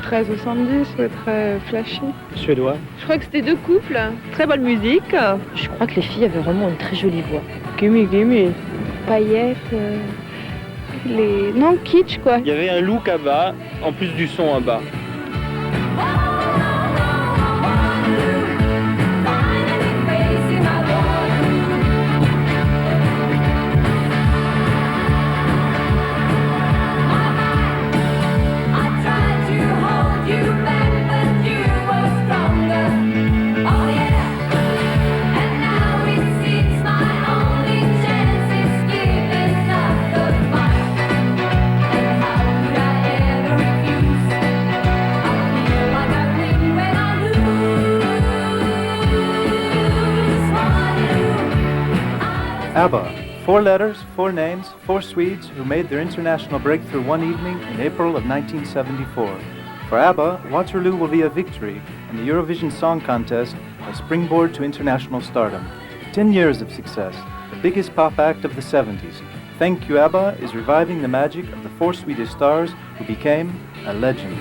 très 70, ouais, très flashy. Suédois. Je crois que c'était deux couples, très bonne musique. Je crois que les filles avaient vraiment une très jolie voix. Gimme. Paillettes, non, kitsch quoi. Il y avait un look ABBA, en plus du son ABBA. ABBA, 4 letters, 4 names, 4 Swedes who made their international breakthrough one evening in April of 1974. For ABBA, Waterloo will be a victory and the Eurovision Song Contest a springboard to international stardom. 10 years of success, the biggest pop act of the 70s. Thank You ABBA is reviving the magic of the 4 Swedish stars who became a legend.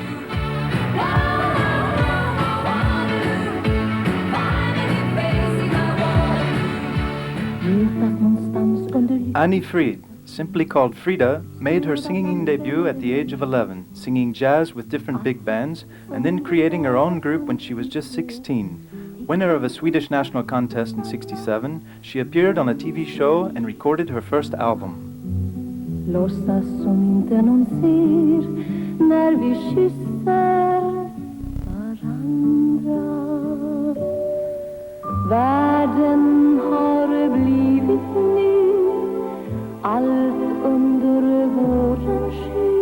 Annie Fried, simply called Frida, made her singing debut at the age of 11, singing jazz with different big bands, and then creating her own group when she was just 16. Winner of a Swedish national contest in '67, she appeared on a TV show and recorded her first album. Låtsas som inte någon ser när vi kysser varandra. Världen har blivit ny, allt under vårens sky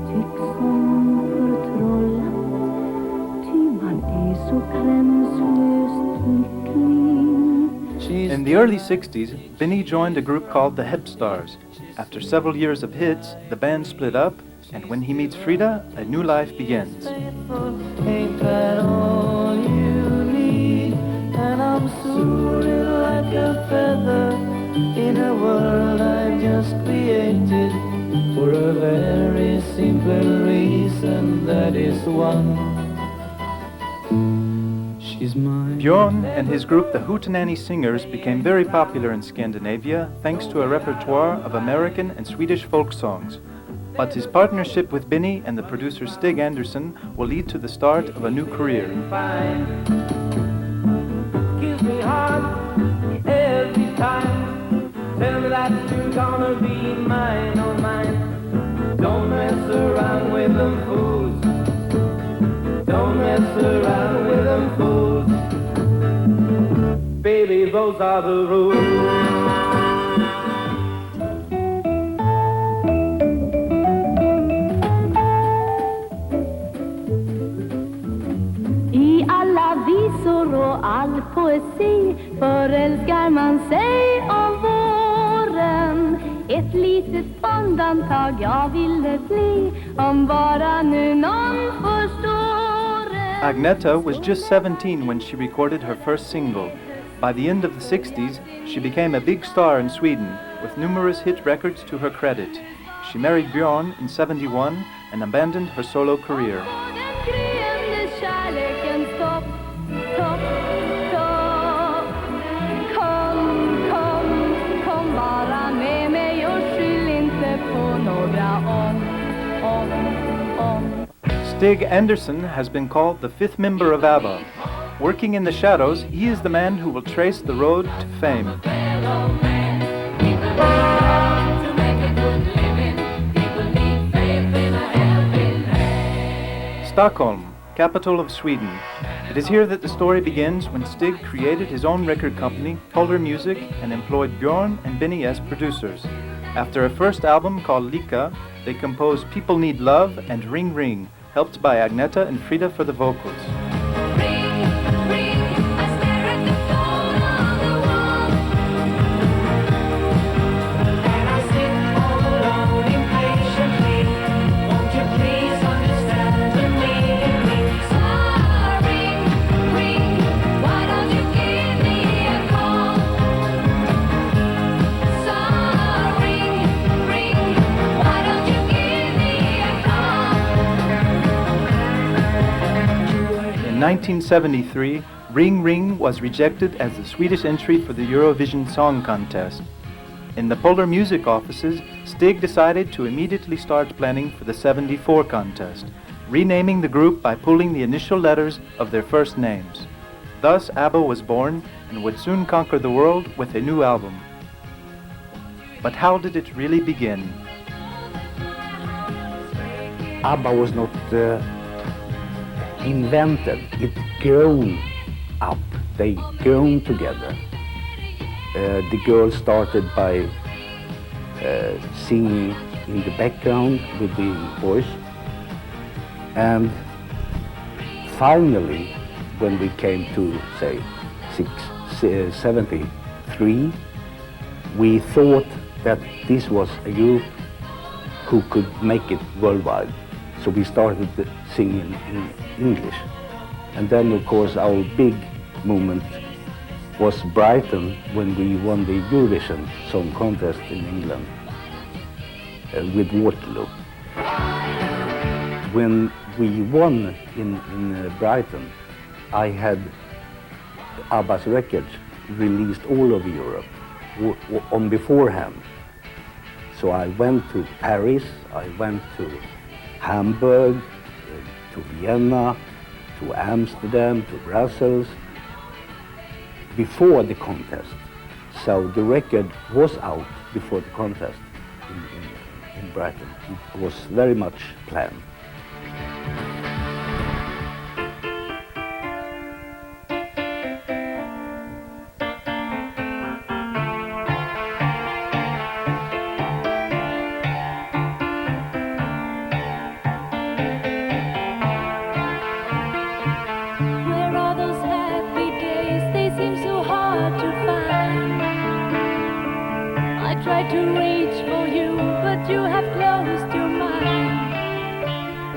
tycks som förtrollat, ty man är så gränslöst lycklig. In the early 60s, Binny joined a group called the Hep Stars. After several years of hits, the band split up, and when he meets Frida, a new life begins. Ain't that all you need? And I'm soaring like a feather in a world I've just created for a very simple reason, that is one. She's mine. Björn and his group, the Hootenanny Singers, became very popular in Scandinavia thanks to a repertoire of American and Swedish folk songs. But his partnership with Binny and the producer Stig Anderson will lead to the start of a new career. Kiss me hard every time. Tell me that you're gonna be mine, oh mine. Don't mess around with them fools. Don't mess around with them fools. Baby, those are the rules. Och all poesi förälskar man sig om våren. Ett litet undantag jag ville bli, om bara nu någon förstår. Agneta was just 17 when she recorded her first single. By the end of the 60s, she became a big star in Sweden, with numerous hit records to her credit. She married Björn in '71 and abandoned her solo career. Stig Anderson has been called the fifth member of ABBA. Working in the shadows, he is the man who will trace the road to fame. Stockholm, capital of Sweden. It is here that the story begins when Stig created his own record company, Polar Music, and employed Björn and Binny as producers. After a first album called Lika, they composed People Need Love and Ring Ring, helped by Agneta and Frida for the vocals. 1973, Ring Ring was rejected as the Swedish entry for the Eurovision Song Contest. In the Polar Music offices, Stig decided to immediately start planning for the 74 contest, renaming the group by pulling the initial letters of their first names. Thus, ABBA was born and would soon conquer the world with a new album. But how did it really begin? ABBA was not invented, it grown up, they grown together. The girls started by singing in the background with the boys, and finally when we came to say 73, we thought that this was a group who could make it worldwide. So we started singing in English. And then, of course, our big moment was Brighton when we won the Eurovision Song Contest in England with Waterloo. When we won in Brighton, I had ABBA's records released all over Europe on beforehand. So I went to Paris, I went to Hamburg, to Vienna, to Amsterdam, to Brussels, before the contest. So the record was out before the contest in Brighton. It was very much planned.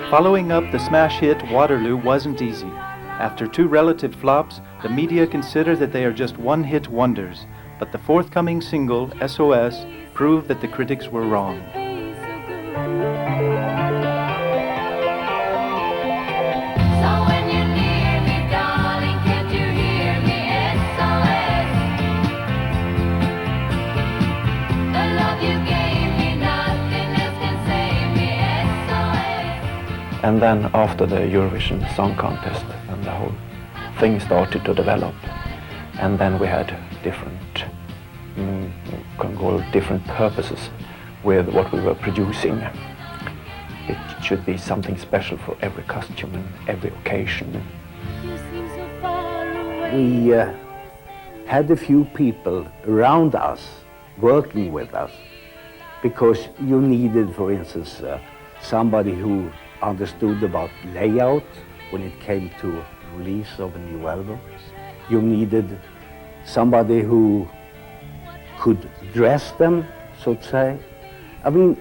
Following up the smash hit Waterloo wasn't easy. After two relative flops, the media consider that they are just one-hit wonders, but the forthcoming single, SOS, proved that the critics were wrong. And then after the Eurovision Song Contest, and the whole thing started to develop, and then we had different, different purposes with what we were producing. It should be something special for every costume and every occasion. We had a few people around us working with us, because you needed, for instance, somebody who understood about layout when it came to release of a new album. You needed somebody who could dress them, so to say. I mean,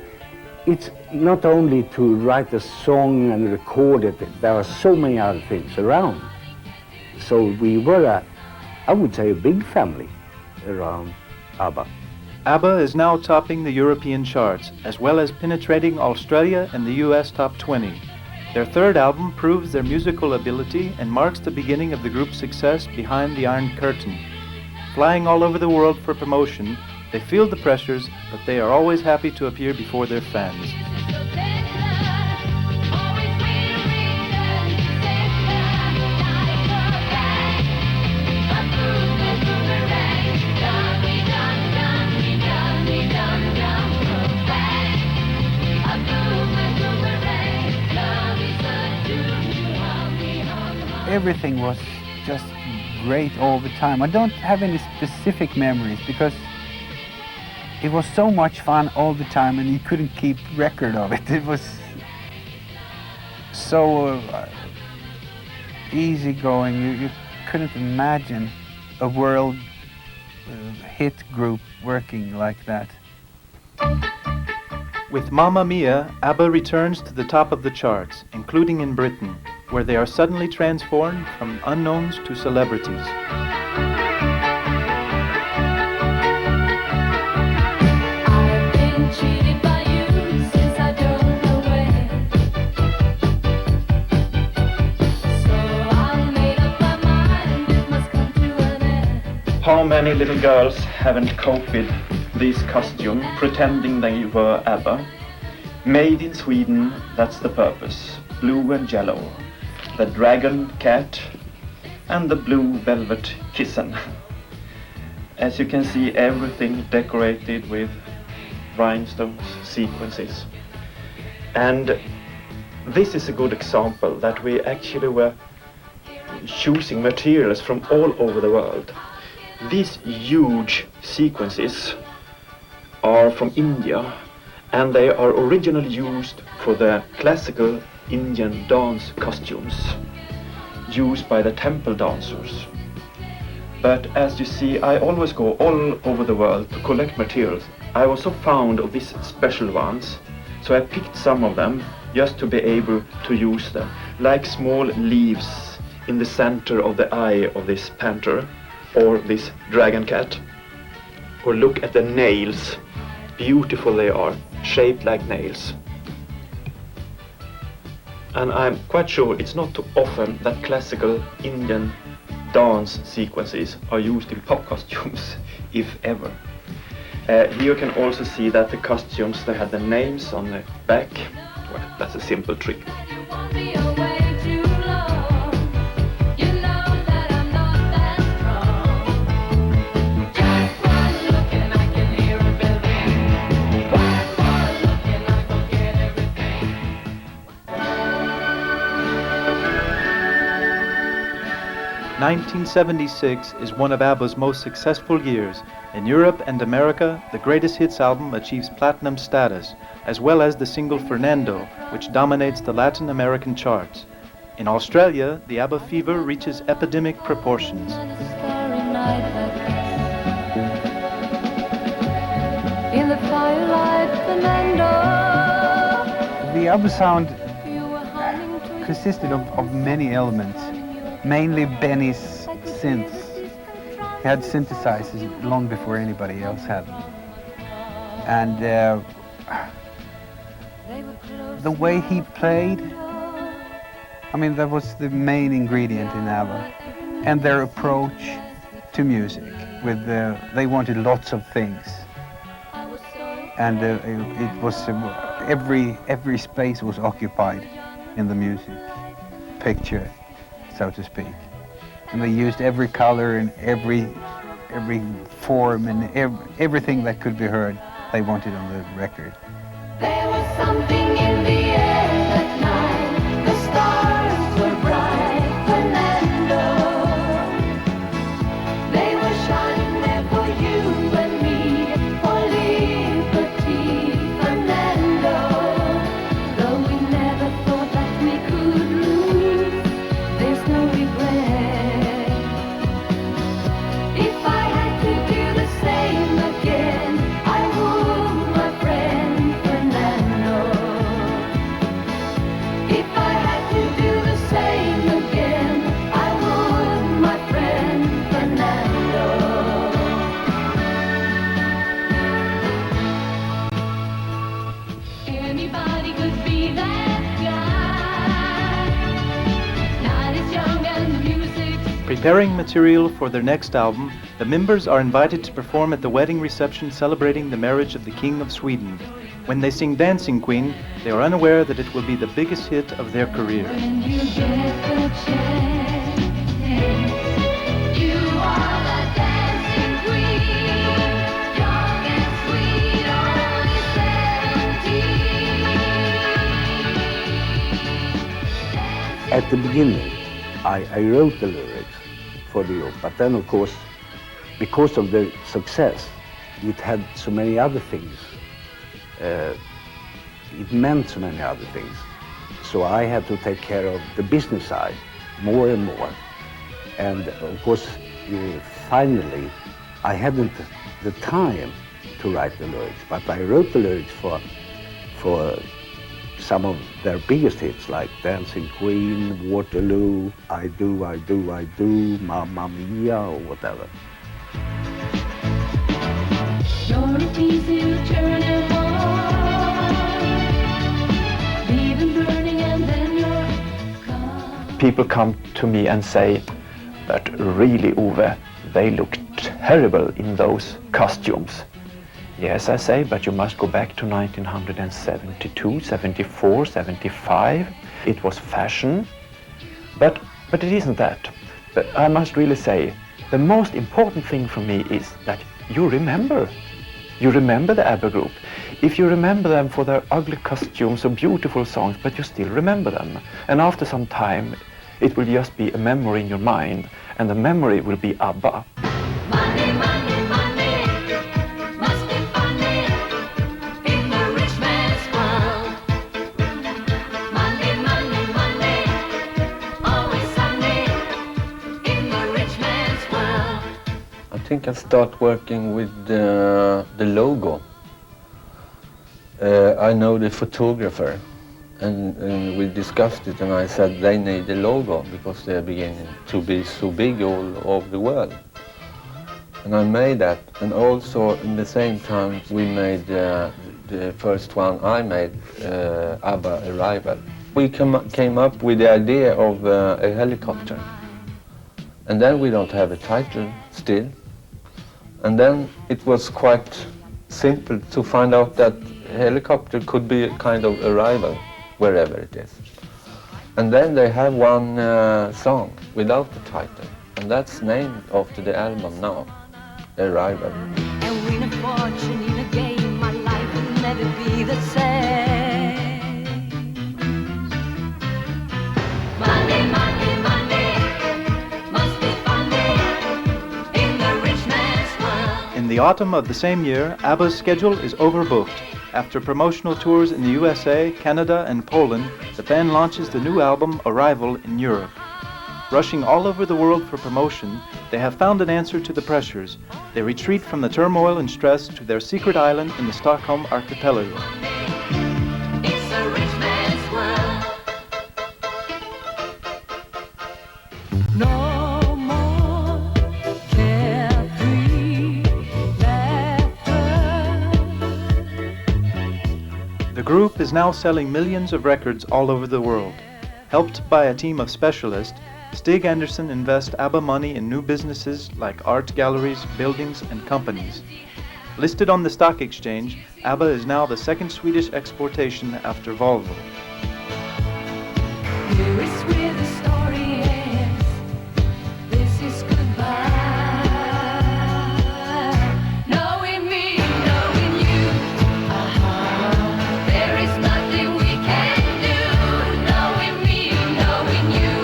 it's not only to write a song and record it, there are so many other things around. So we were, I would say, a big family around ABBA. ABBA is now topping the European charts, as well as penetrating Australia and the US top 20. Their third album proves their musical ability and marks the beginning of the group's success behind the Iron Curtain. Flying all over the world for promotion, they feel the pressures, but they are always happy to appear before their fans. Everything was just great all the time. I don't have any specific memories because it was so much fun all the time and you couldn't keep record of it. It was so easygoing. You couldn't imagine a world hit group working like that. With Mamma Mia, ABBA returns to the top of the charts, including in Britain, where they are suddenly transformed from unknowns to celebrities. So I'll make How many little girls haven't copied this costume, pretending they were ABBA? Made in Sweden, that's the purpose. Blue and yellow. The dragon cat and the blue velvet kitten. As you can see, everything decorated with rhinestones, sequences. And this is a good example that we actually were choosing materials from all over the world. These huge sequences are from India, and they are originally used for the classical Indian dance costumes used by the temple dancers. But as you see, I always go all over the world to collect materials. I was so fond of these special ones, so I picked some of them just to be able to use them, like small leaves in the center of the eye of this panther or this dragon cat. Or look at the nails, beautiful they are, shaped like nails. And I'm quite sure it's not too often that classical Indian dance sequences are used in pop costumes, if ever. Here you can also see that the costumes, they had the names on the back. Well, that's a simple trick. "1976 is one of ABBA's most successful years. In Europe and America, the Greatest Hits album achieves platinum status, as well as the single Fernando, which dominates the Latin American charts. In Australia, the ABBA fever reaches epidemic proportions. In the firelight, Fernando. The ABBA sound consisted of many elements, mainly Benny's synths. He had synthesizers long before anybody else had them. And the way he played, I mean, that was the main ingredient in ABBA. And their approach to music, with they wanted lots of things. And it was every space was occupied in the music picture, so to speak. And they used every color and every form and everything that could be heard, they wanted on the record. There was something in the air that night. The stars were bright, Fernando. They were shining there for you and me, for liberty, Fernando. Though we never thought that we could lose, there's no regret. If I had to do the same again, I would, my friend Fernando. If I had to do the same again, I would, my friend Fernando. Anybody could be that guy. Not as young and the music's Preparing material for their next album, the members are invited to perform at the wedding reception celebrating the marriage of the King of Sweden. When they sing Dancing Queen, they are unaware that it will be the biggest hit of their career. when you get the chance. You are the dancing queen, young and sweet, only 17. At the beginning, I wrote the lyrics for the opera, but then of course, because of the success, it had so many other things. It meant so many other things. So I had to take care of the business side more and more. And of course, finally, I hadn't the time to write the lyrics, but I wrote the lyrics for some of their biggest hits, like Dancing Queen, Waterloo, I Do, I Do, I Do, Mamma Mia, or whatever. You're a teasy, you turn it on, leave them burning and then you're gone. People come to me and say that really, Ove, they looked terrible in those costumes. Yes, I say, but you must go back to 1972, 74, 75. It was fashion, but it isn't that. But I must really say, the most important thing for me is that you remember. You remember the ABBA group. If you remember them for their ugly costumes or beautiful songs, but you still remember them. And after some time, it will just be a memory in your mind, and the memory will be ABBA. Money, money, money, must be funny in the rich man's world. Money, money, money, always sunny in the rich man's world. I think I start working with the logo. I know the photographer, and we discussed it, and I said they need a logo because they're beginning to be so big all over the world. And I made that, and also in the same time we made the first one I made, ABBA Arrival. We came up with the idea of a helicopter, and then we don't have a title still. And then it was quite simple to find out that a helicopter could be a kind of arrival wherever it is. And then they have one song without the title, and that's named after the album now, Arrival. And win a fortune in a game, my life will never be the same. Money, money, money, must be funny in the rich man's world. In the autumn of the same year, ABBA's schedule is overbooked. After promotional tours in the USA, Canada, and Poland, the band launches the new album Arrival in Europe. Rushing all over the world for promotion, they have found an answer to the pressures. They retreat from the turmoil and stress to their secret island in the Stockholm archipelago. It's a rich man's world. No more carefree laughter. The group is now selling millions of records all over the world. Helped by a team of specialists, Stig Anderson invests ABBA money in new businesses like art galleries, buildings, and companies. Listed on the stock exchange, ABBA is now the second Swedish exportation after Volvo. Here is where the story ends. This is goodbye. Knowing me, knowing you. There is nothing we can do. Knowing me, knowing you.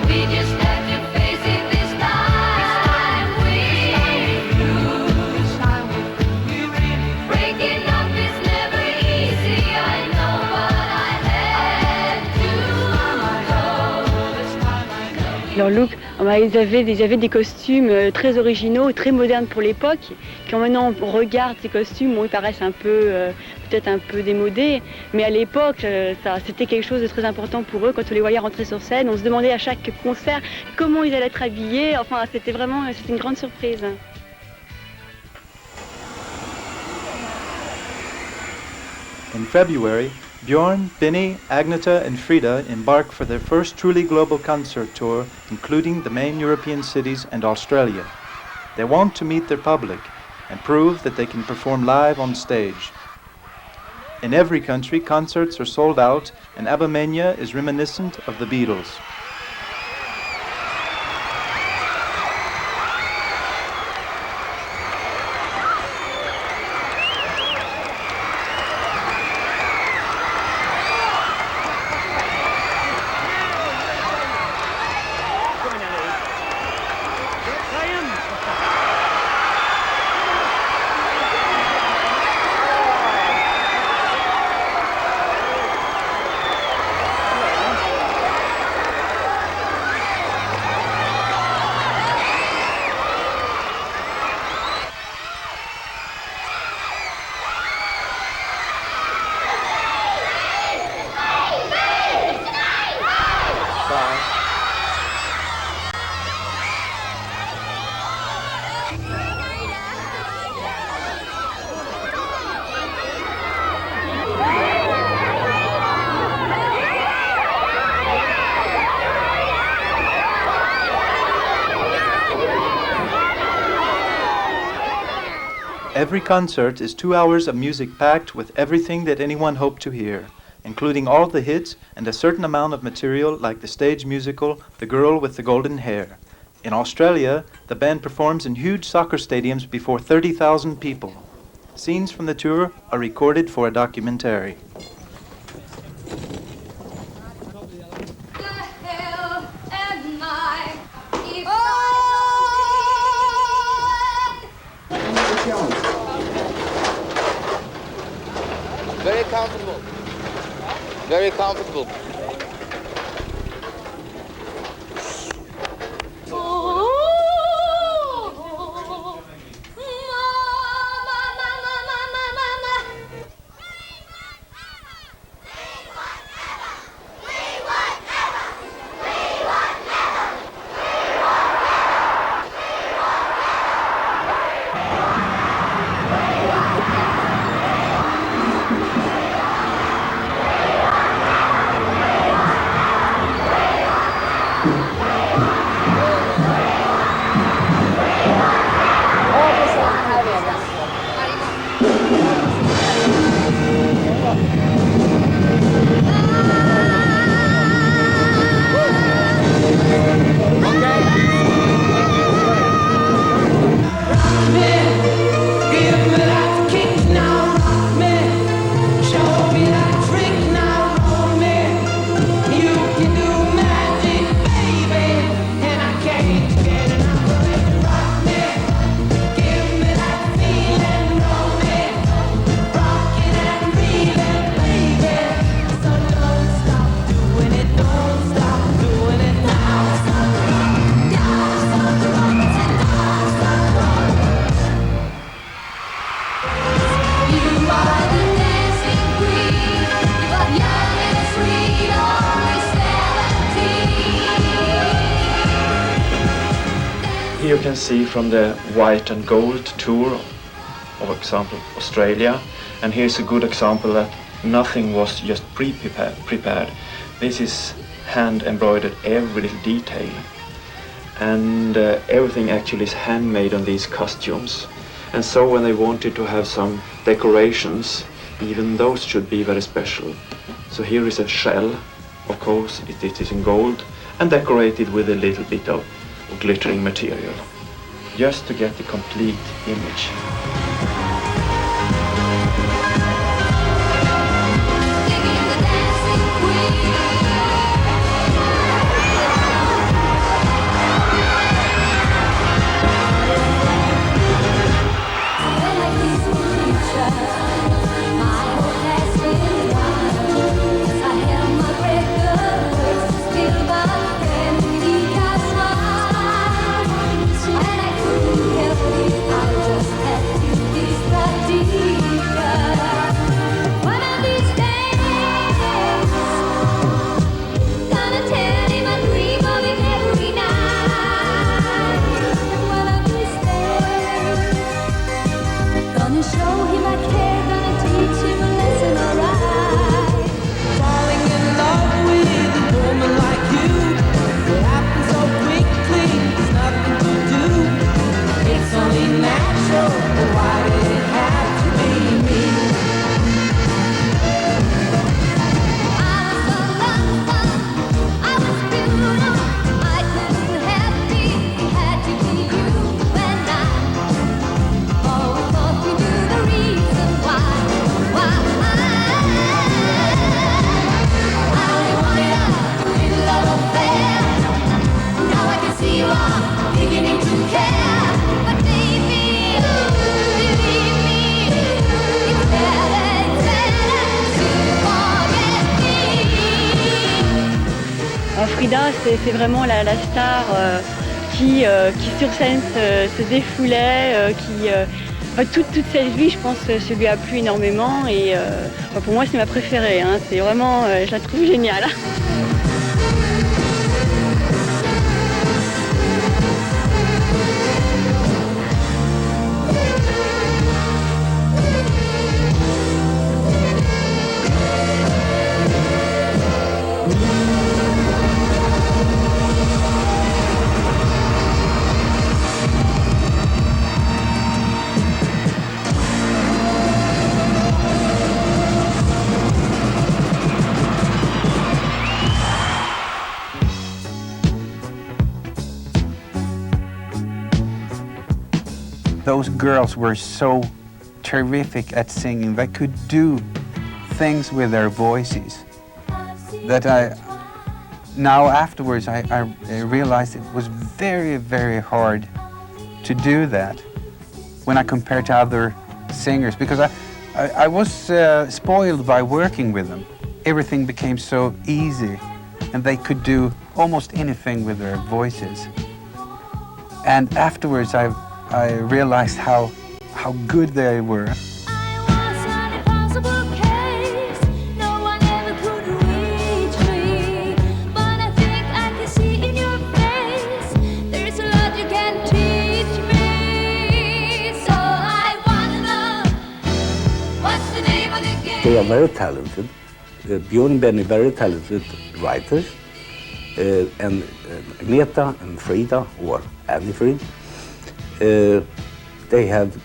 We just have to face it this time. We lose. Breaking up is never easy. I know, but I had to go. Leur look, ils avaient des costumes très originaux, très modernes pour l'époque. Quand maintenant on regarde ces costumes, bon, ils paraissent un peu, peut-être un peu démodés, mais à l'époque, c'était quelque chose de très important pour eux. Quand on les voyait rentrer sur scène, on se demandait à chaque concert comment ils allaient être habillés. Enfin, c'était une grande surprise. In February, Bjorn, Binny, Agneta, and Frida embark for their first truly global concert tour, including the main European cities and Australia. They want to meet their public and prove that they can perform live on stage. In every country, concerts are sold out, and ABBA Mania is reminiscent of the Beatles. Every concert is 2 hours of music packed with everything that anyone hoped to hear, including all the hits and a certain amount of material like the stage musical The Girl with the Golden Hair. In Australia, the band performs in huge soccer stadiums before 30,000 people. Scenes from the tour are recorded for a documentary. Very comfortable. Very comfortable. Here you can see from the white and gold tour, for example, Australia, and here's a good example that nothing was just prepared. This is hand embroidered, every little detail, and everything actually is handmade on these costumes. And so when they wanted to have some decorations, even those should be very special. So here is a shell, of course it is in gold, and decorated with a little bit of glittering material, just to get the complete image. Frida, c'est vraiment la star qui sur scène se défoulait, toute cette vie, je pense, ça lui a plu énormément et pour moi c'est ma préférée, hein, c'est vraiment, je la trouve géniale. those girls were so terrific at singing. They could do things with their voices that now afterwards I realized it was very, very hard to do that when I compared to other singers, because I was spoiled by working with them. Everything became so easy and they could do almost anything with their voices. And afterwards I realized how good they were. They are very talented. Björn and Benny, very talented writers. And Agneta and Frida, or Annie Frid, they have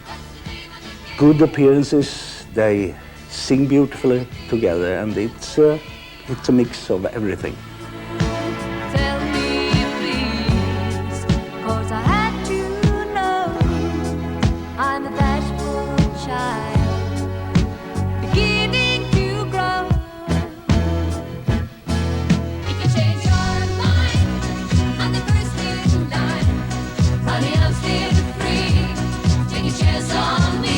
good appearances. They sing beautifully together, and it's a mix of everything. Tell me please, 'cause I had to know I'm a bashful child, beginning to grow. If you change your mind, I'm the first in line. Honey, I'm still free. Take a chance on me.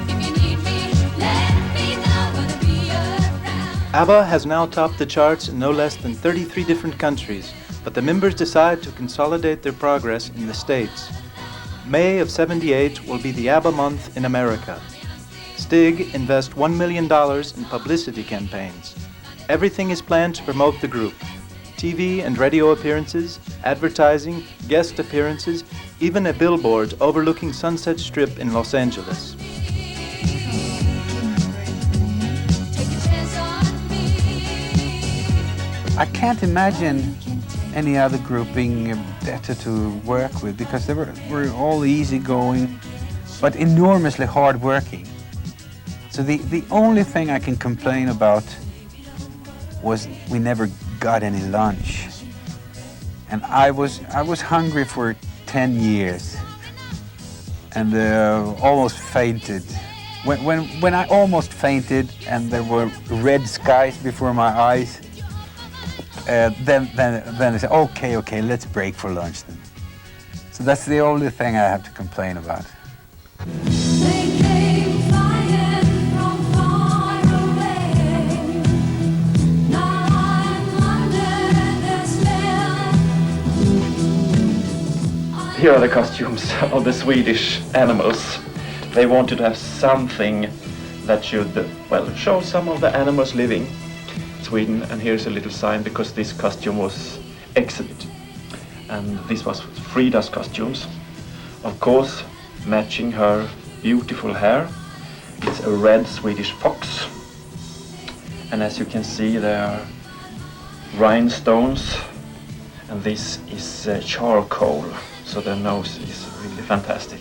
If you need me, let me know. Gonna be around. ABBA has now topped the charts in no less than 33 different countries, but the members decide to consolidate their progress in the States. May of '78 will be the ABBA month in America. Stig invests $1 million in publicity campaigns. Everything is planned to promote the group. TV and radio appearances, advertising, guest appearances, even a billboard overlooking Sunset Strip in Los Angeles. I can't imagine any other group being better to work with, because they were all easygoing, but enormously hardworking. So the only thing I can complain about was we never got any lunch. And I was hungry for 10 years and almost fainted. When I almost fainted and there were red skies before my eyes, then I said, okay, let's break for lunch then. So that's the only thing I have to complain about. They came flying from far away. Now I'm under their spell. Here are the costumes of the Swedish animals. They wanted to have something that should, well, show some of the animals living in Sweden. And here's a little sign, because this costume was exited. And this was Frida's costumes. Of course, matching her beautiful hair. It's a red Swedish fox. And as you can see, there are rhinestones. And this is charcoal. So the nose is really fantastic.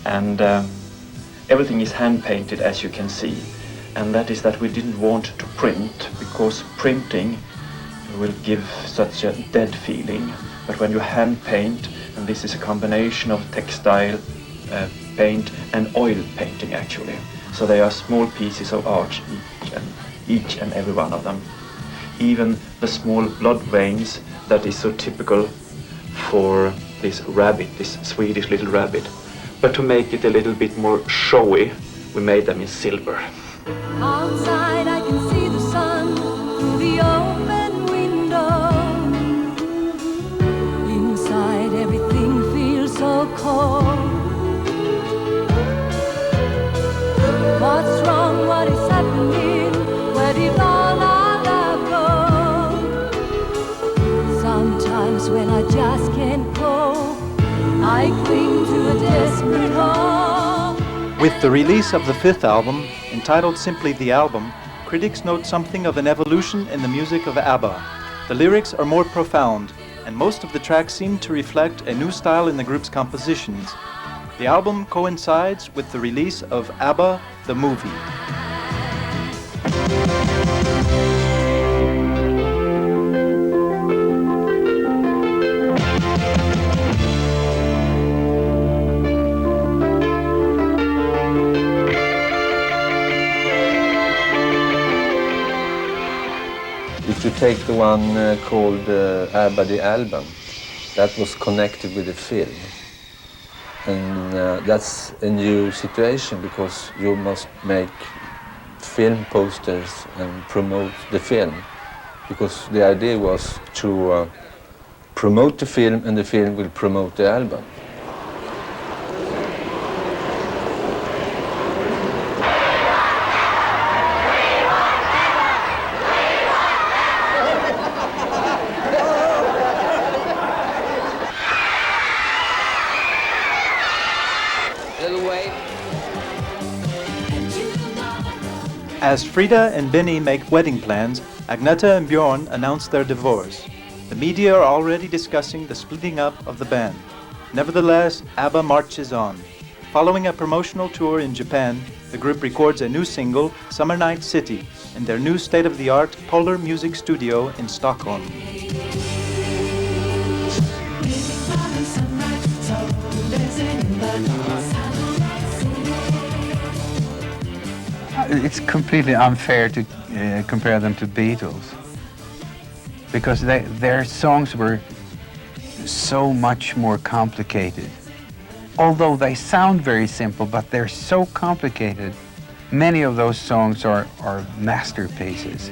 And everything is hand painted, as you can see. And that is that we didn't want to print, because printing will give such a dead feeling. But when you hand paint, and this is a combination of textile paint and oil painting actually. So they are small pieces of art, each and every one of them. Even the small blood veins that is so typical for this rabbit, this Swedish little rabbit. But to make it a little bit more showy, we made them in silver. Outside I can see the sun through the open window. Inside everything feels so cold. What's wrong? What is happening? Where did all our love go? Sometimes when I just can't cope, I cling to a desperate hope. With the release of the fifth album, entitled simply The Album, critics note something of an evolution in the music of ABBA. The lyrics are more profound, and most of the tracks seem to reflect a new style in the group's compositions. The album coincides with the release of ABBA, the movie. take the one called ABBA the album. That was connected with the film. And that's a new situation because you must make film posters and promote the film. Because the idea was to promote the film and the film will promote the album. As Frida and Benny make wedding plans, Agneta and Bjorn announce their divorce. The media are already discussing the splitting up of the band. Nevertheless, ABBA marches on. Following a promotional tour in Japan, the group records a new single, Summer Night City, in their new state-of-the-art Polar Music Studio in Stockholm. It's completely unfair to compare them to Beatles because their songs were so much more complicated. Although they sound very simple, but they're so complicated. Many of those songs are masterpieces.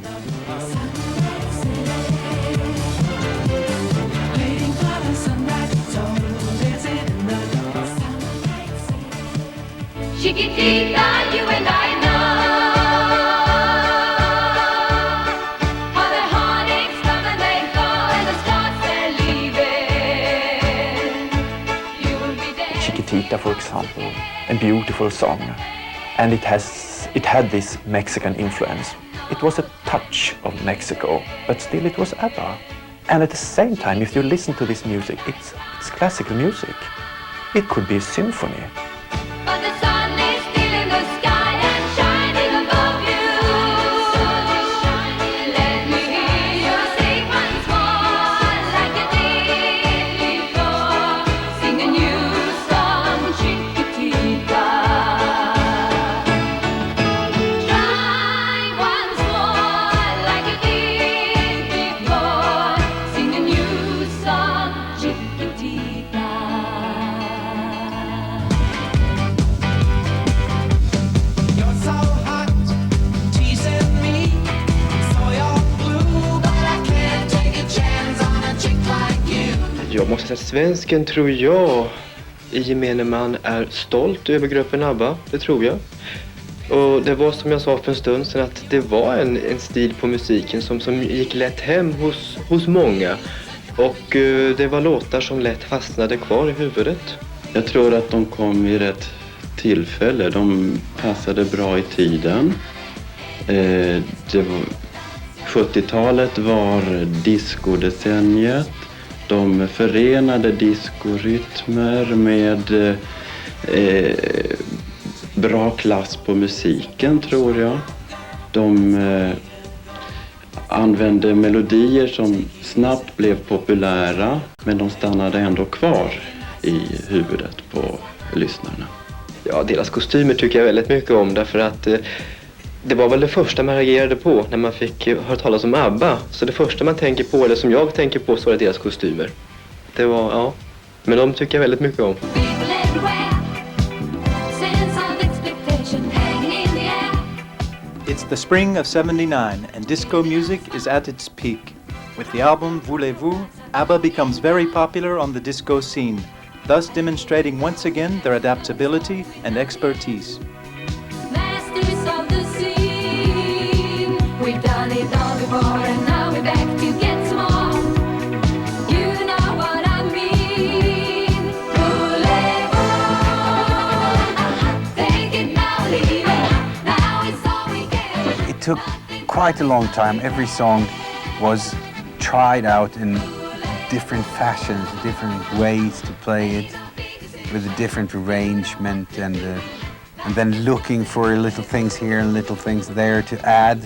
Chiquitita, you and I know how the heartaches come and they go and the stars they're leaving. You will be there. Chiquitita, for example, a beautiful song, and it had this Mexican influence. It was a touch of Mexico, but still it was ABBA. And at the same time, if you listen to this music, it's classical music. It could be a symphony. But the sun is still in the sky and shining above you. Let me hear you sing once more like you did before. Sing a new song, Chiquitita. Try once more like you did before. Sing a new song, Chiquitita. Jag måste säga att svensken, tror jag, i gemene man är stolt över gruppen ABBA, det tror jag. Och det var som jag sa för en stund sedan att det var en stil på musiken som gick lätt hem hos många. Och det var låtar som lätt fastnade kvar i huvudet. Jag tror att de kom i rätt tillfälle, de passade bra i tiden. 70-talet var discodecenniet. De förenade diskorytmer med bra klass på musiken, tror jag. De använde melodier som snabbt blev populära, men de stannade ändå kvar i huvudet på lyssnarna. Ja, deras kostymer tycker jag väldigt mycket om, därför att det var väl det första man reagerade på när man fick höra talas om ABBA. Så det första man tänker på, eller som jag tänker på, så är det deras kostymer. Det var, ja. Men de tycker jag väldigt mycket om. It's the spring of '79 and disco music is at its peak. With the album Voulez-vous, ABBA becomes very popular on the disco scene, thus demonstrating once again their adaptability and expertise. Masters of the scene. We've done it all before and now we're back to get some more. You know what I mean. Voulez-vous. Take it now, leave it. Now it's all we get. It took quite a long time. Every song was tried out in different fashions, different ways to play it, with a different arrangement, and then looking for little things here and little things there to add.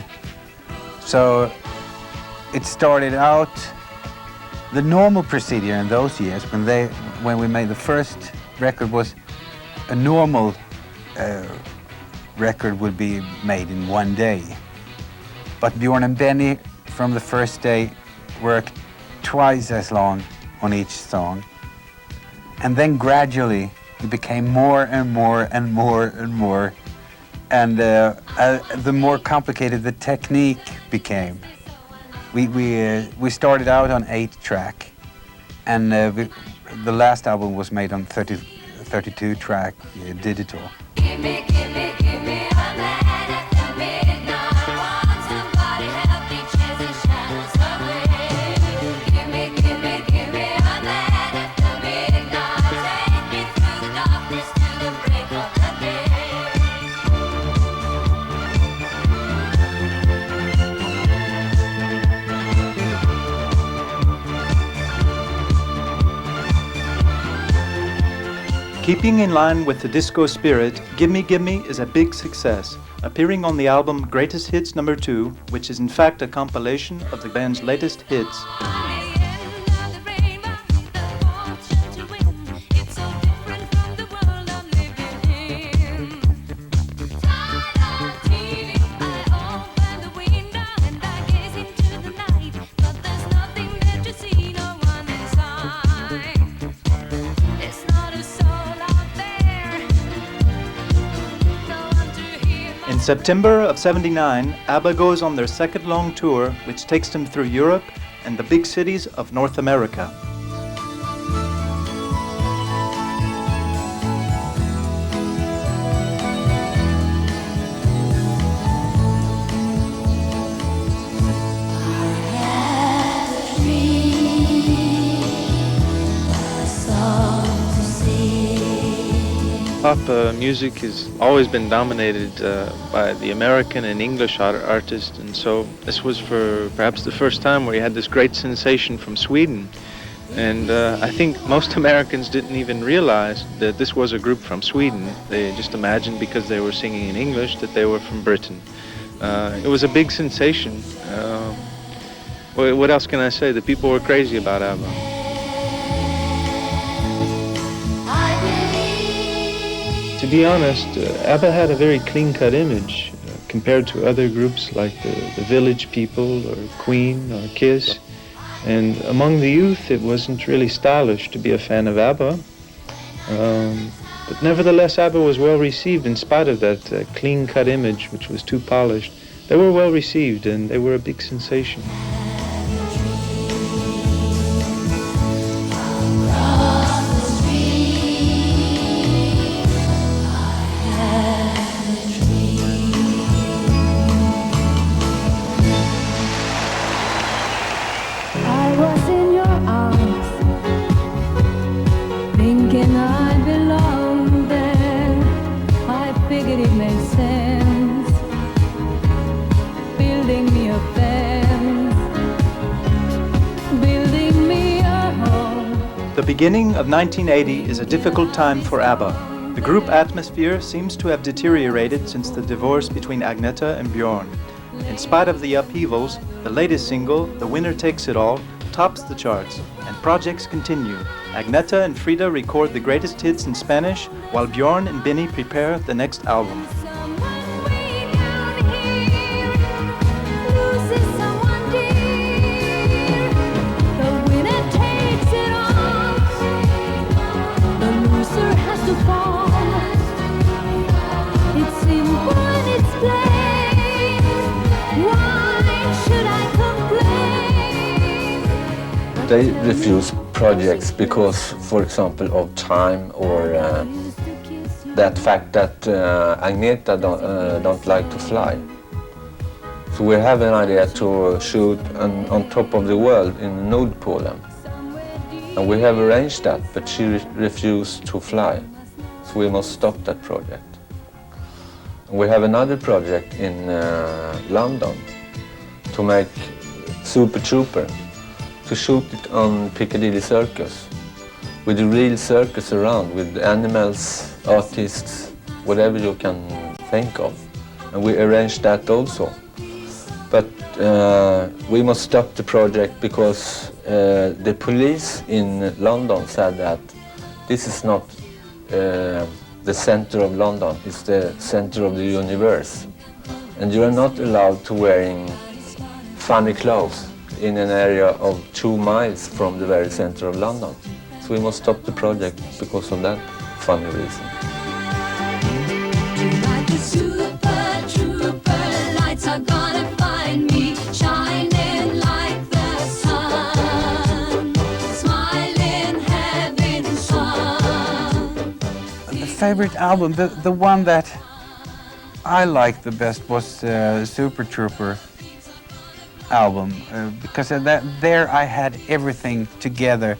So it started out, the normal procedure in those years when we made the first record was a normal record would be made in one day. But Bjorn and Benny from the first day, worked twice as long on each song. And then gradually it became more and more and more and more. And the more complicated the technique became. We started out on 8-track, and the last album was made on 32-track digital. Give me a man at the midnight. Want somebody help me chase the shadows away. Give me a man at the midnight. Take me through the darkness to the break of the day. Keeping in line with the disco spirit, Gimme Gimme is a big success, appearing on the album Greatest Hits No. 2, which is in fact a compilation of the band's latest hits. In September of '79, ABBA goes on their second long tour, which takes them through Europe and the big cities of North America. Pop music has always been dominated by the American and English artists, and so this was for perhaps the first time where you had this great sensation from Sweden. And I think most Americans didn't even realize that this was a group from Sweden. They just imagined because they were singing in English that they were from Britain. It was a big sensation. What else can I say? The people were crazy about ABBA. To be honest, ABBA had a very clean-cut image compared to other groups like the Village People or Queen or Kiss. And among the youth, it wasn't really stylish to be a fan of ABBA. But nevertheless, ABBA was well received in spite of that clean-cut image, which was too polished. They were well received and they were a big sensation. The beginning of 1980 is a difficult time for ABBA. The group atmosphere seems to have deteriorated since the divorce between Agneta and Bjorn. In spite of the upheavals, the latest single, The Winner Takes It All, tops the charts, and projects continue. Agneta and Frida record the greatest hits in Spanish, while Bjorn and Benny prepare the next album. They refuse projects because, for example, of time or that fact that Agneta don't like to fly. So we have an idea to shoot on top of the world in North Poland. And we have arranged that, but she refused to fly. So we must stop that project. And we have another project in London to make Super Trooper, to shoot it on Piccadilly Circus, with a real circus around, with animals, artists, whatever you can think of. And we arranged that also. But we must stop the project because the police in London said that this is not the center of London, it's the center of the universe. And you are not allowed to wearing funny clothes in an area of 2 miles from the very center of London. So we must stop the project because of that funny reason. Tonight the super trooper lights are gonna find me shining like the sun, smiling, having fun. The favorite album, the one that I liked the best was Super Trooper album because there I had everything together.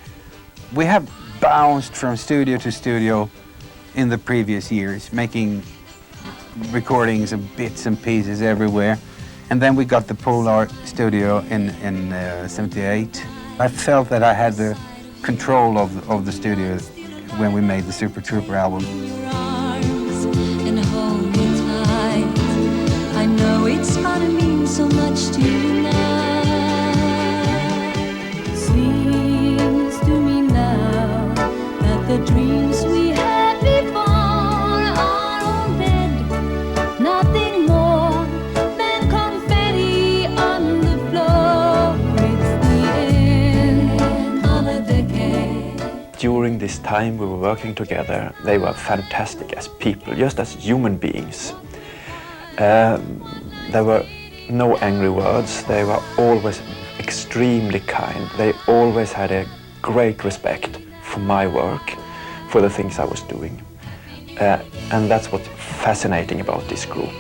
We have bounced from studio to studio in the previous years, making recordings of bits and pieces everywhere. And then we got the Polar studio in 78. I felt that I had the control of the studio when we made the Super Trooper album. And hold me tight. I know it's gonna mean so much to you now. Seems to me now that the dreams we had before are all dead. Nothing more than confetti on the floor. It's the end of a decade. During this time we were working together, they were fantastic as people, just as human beings. There were no angry words, they were always extremely kind. They always had a great respect for my work, for the things I was doing. And that's what's fascinating about this group.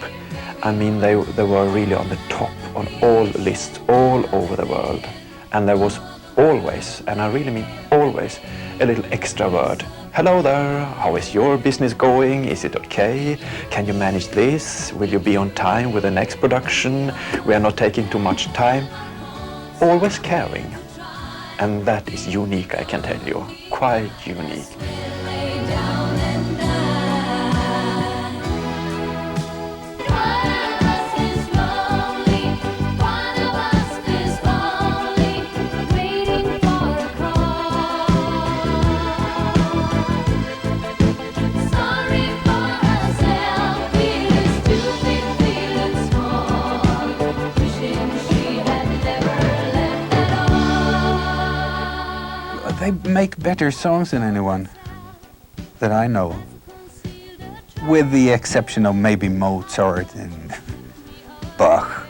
I mean, they were really on the top, on all lists, all over the world. And there was always, and I really mean always, a little extra word. Hello there, how is your business going? Is it okay? Can you manage this? Will you be on time with the next production? We are not taking too much time. Always caring. And that is unique, I can tell you. Quite unique. They make better songs than anyone that I know, with the exception of maybe Mozart and Bach.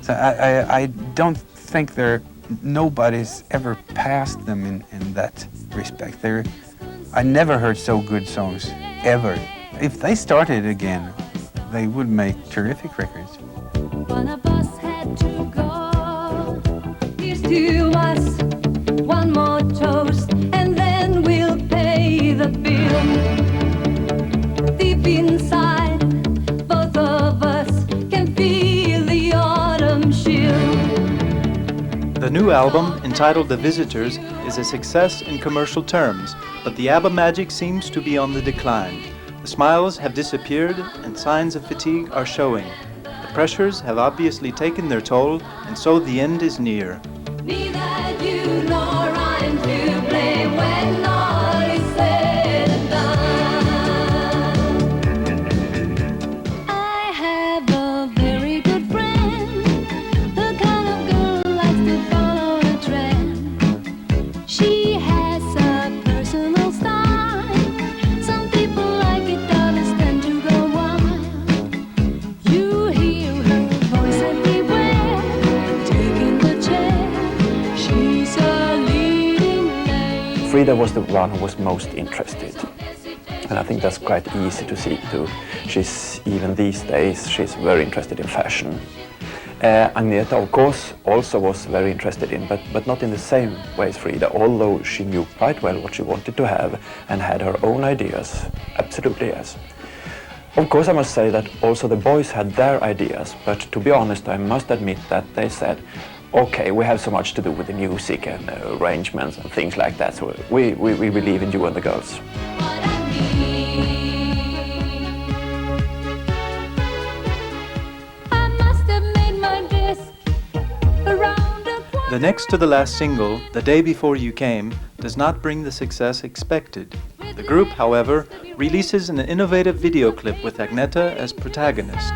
So I don't think nobody's ever passed them in that respect. I never heard so good songs, ever. If they started again, they would make terrific records. One of us had to go. Here's to us. One more toast, and then we'll pay the bill. Deep inside, both of us can feel the autumn chill. The new album, entitled The Visitors, is a success in commercial terms, but the ABBA magic seems to be on the decline. The smiles have disappeared, and signs of fatigue are showing. The pressures have obviously taken their toll, and so the end is near. Neither you nor I'm to blame when all is said and done. I have a very good friend, the kind of girl who likes to follow a trend. She has a personal style. Some people like it, others tend to go wild. You hear her voice everywhere, taking the chair. Frida was the one who was most interested. And I think that's quite easy to see too. Even these days, she's very interested in fashion. Agneta, of course, also was very interested in, but not in the same way as Frida, although she knew quite well what she wanted to have and had her own ideas. Absolutely, yes. Of course, I must say that also the boys had their ideas, but to be honest, I must admit that they said, okay, we have so much to do with the music and arrangements and things like that, so we believe in you and the girls. The next to the last single, The Day Before You Came, does not bring the success expected. The group, however, releases an innovative video clip with Agneta as protagonist.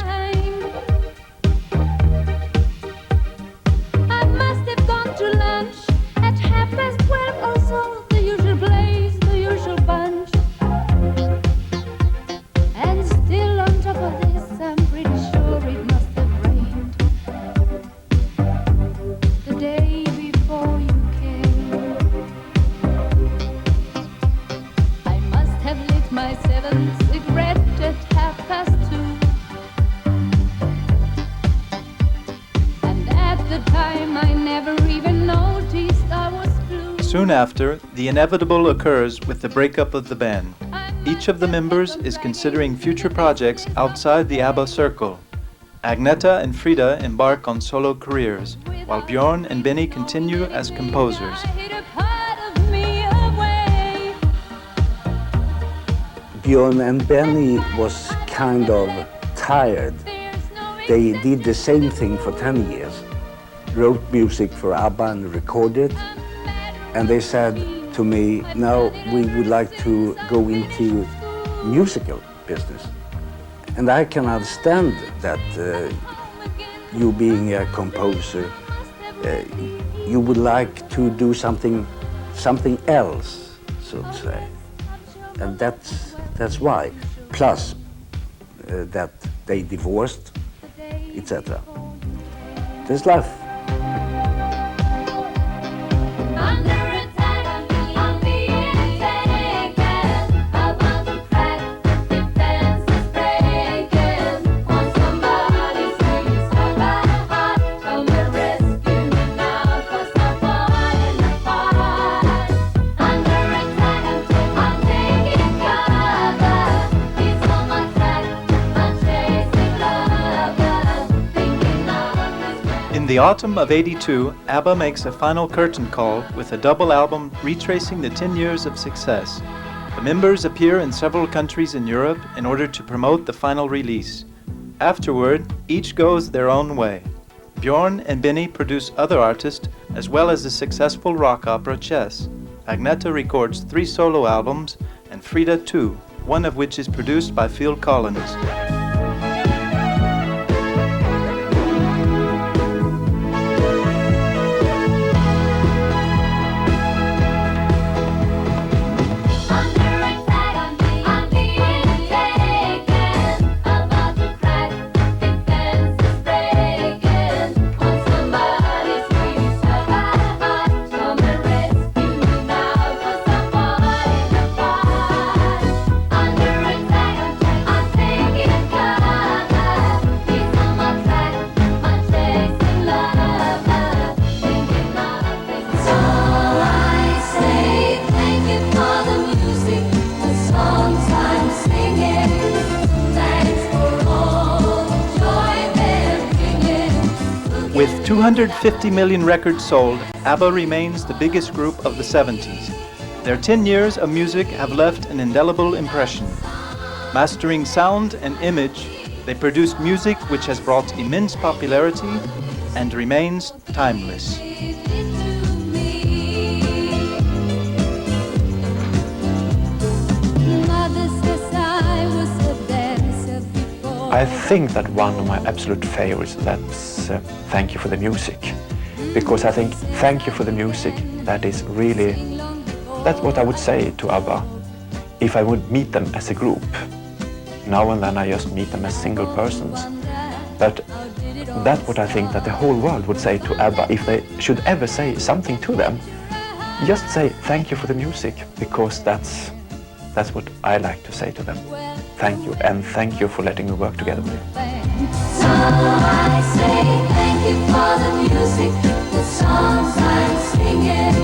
Soon after, the inevitable occurs with the breakup of the band. Each of the members is considering future projects outside the ABBA circle. Agneta and Frida embark on solo careers, while Björn and Benny continue as composers. Björn and Benny was kind of tired. They did the same thing for 10 years, wrote music for ABBA and recorded, and they said to me, now we would like to go into musical business. And I can understand that you being a composer, you would like to do something else, so to say. And that's why. Plus that they divorced, etc. That's life. In the autumn of '82, ABBA makes a final curtain call with a double album retracing the 10 years of success. The members appear in several countries in Europe in order to promote the final release. Afterward, each goes their own way. Björn and Benny produce other artists, as well as the successful rock opera Chess. Agneta records 3 solo albums, and Frida 2, one of which is produced by Phil Collins. With 250 million records sold, ABBA remains the biggest group of the 70s. Their 10 years of music have left an indelible impression. Mastering sound and image, they produced music which has brought immense popularity and remains timeless. I think that one of my absolute favorites, that's Thank You for the Music. Because I think Thank You for the Music, that is really, that's what I would say to ABBA if I would meet them as a group. Now and then I just meet them as single persons. But that's what I think that the whole world would say to ABBA if they should ever say something to them. Just say thank you for the music, because that's what I like to say to them. Thank you, and thank you for letting me work together with you. So I say thank you for the music, the songs I'm singing.